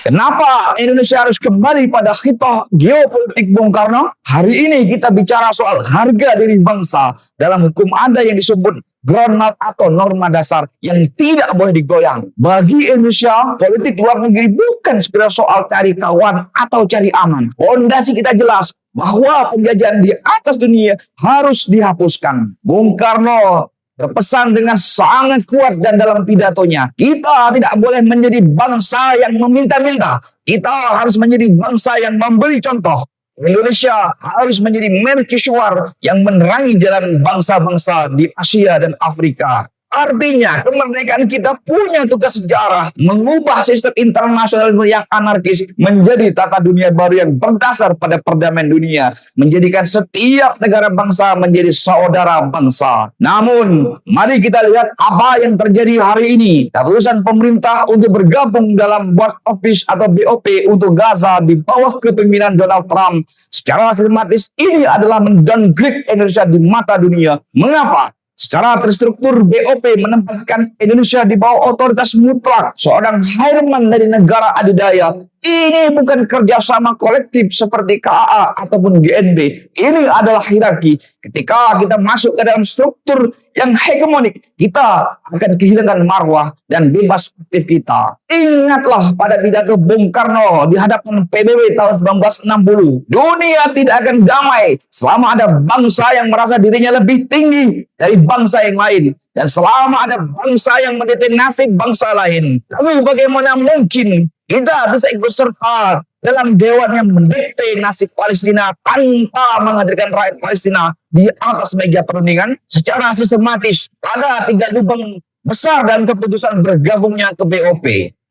Kenapa Indonesia harus kembali pada khitah geopolitik Bung Karno? Hari ini kita bicara soal harga diri bangsa. Dalam hukum ada yang disebut groundnut atau norma dasar yang tidak boleh digoyang. Bagi Indonesia, politik luar negeri bukan sekedar soal cari kawan atau cari aman. Fondasi kita jelas bahwa penjajahan di atas dunia harus dihapuskan. Bung Karno berpesan dengan sangat kuat dan dalam pidatonya, kita tidak boleh menjadi bangsa yang meminta-minta. Kita harus menjadi bangsa yang memberi contoh. Indonesia harus menjadi mercusuar yang menerangi jalan bangsa-bangsa di Asia dan Afrika. Artinya, kemerdekaan kita punya tugas sejarah mengubah sistem internasional yang anarkis menjadi tata dunia baru yang berdasar pada perdamaian dunia, menjadikan setiap negara bangsa menjadi saudara bangsa. Namun, mari kita lihat apa yang terjadi hari ini. Keputusan pemerintah untuk bergabung dalam Board Office atau BOP untuk Gaza di bawah kepemimpinan Donald Trump secara sistematis ini adalah mendowngrade Indonesia di mata dunia. Mengapa? Secara terstruktur, BOP menempatkan Indonesia di bawah otoritas mutlak seorang Herman dari negara adidaya. Ini bukan kerjasama kolektif seperti KAA ataupun GNB. Ini adalah hierarki. Ketika kita masuk ke dalam struktur yang hegemonik, kita akan kehilangan marwah dan bebas aktif kita. Ingatlah pada pidato Bung Karno di hadapan PBB tahun 1960. Dunia tidak akan damai selama ada bangsa yang merasa dirinya lebih tinggi dari bangsa yang lain. Dan selama ada bangsa yang mendikte nasib bangsa lain. Lalu bagaimana mungkin kita bisa ikut serta dalam dewan yang mendikte nasib Palestina tanpa menghadirkan rakyat Palestina di atas meja perundingan secara sistematis? Ada 3 lubang besar dan keputusan bergabungnya ke BOP.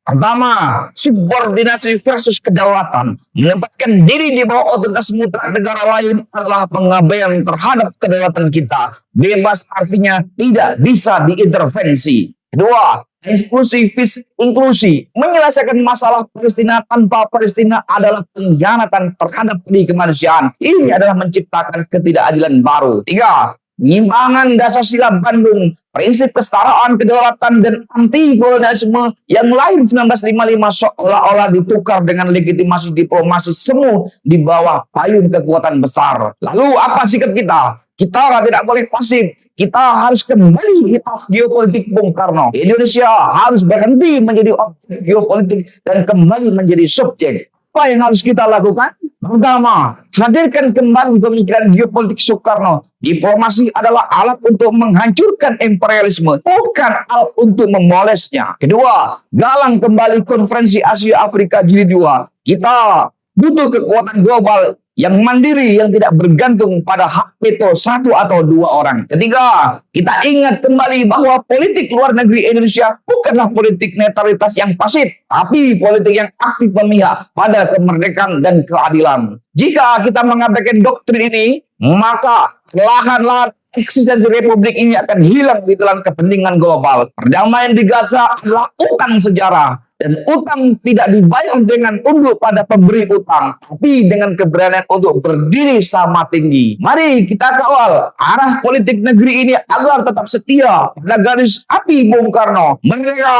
Pertama, subordinasi versus kedaulatan. Menempatkan diri di bawah otoritas mutlak negara lain adalah pengabaian terhadap kedaulatan kita. Bebas artinya tidak bisa diintervensi. Kedua, inklusi. Menyelesaikan masalah Palestina tanpa Palestina adalah pengkhianatan terhadap kemanusiaan. Ini adalah menciptakan ketidakadilan baru. 3. Penyimpangan dasar sila Bandung, prinsip kesetaraan, kedaulatan, dan anti-kolonialisme yang lahir 1955 seolah-olah ditukar dengan legitimasi diplomasi semu di bawah payung kekuatan besar. Lalu apa sikap kita? Kita tidak boleh pasif. Kita harus kembali hitah geopolitik Bung Karno. Indonesia harus berhenti menjadi objek geopolitik dan kembali menjadi subjek. Apa yang harus kita lakukan? Pertama, hadirkan kembali pemikiran geopolitik Soekarno. Diplomasi adalah alat untuk menghancurkan imperialisme, bukan alat untuk memolesnya. Kedua, galang kembali konferensi Asia Afrika Jilid 2. Kita butuh kekuatan global yang mandiri, yang tidak bergantung pada hak veto 1 atau 2 orang. Ketiga, kita ingat kembali bahwa politik luar negeri Indonesia bukanlah politik netralitas yang pasif, tapi politik yang aktif memihak pada kemerdekaan dan keadilan. Jika kita mengabaikan doktrin ini, maka lahan-lahan eksistensi republik ini akan hilang di telan kepentingan global. Perdamaian di Gaza adalah utang sejarah. Dan utang tidak dibayar dengan tunduk pada pemberi utang, tapi dengan keberanian untuk berdiri sama tinggi. Mari kita kawal arah politik negeri ini agar tetap setia pada garis api Bung Karno. Merdeka!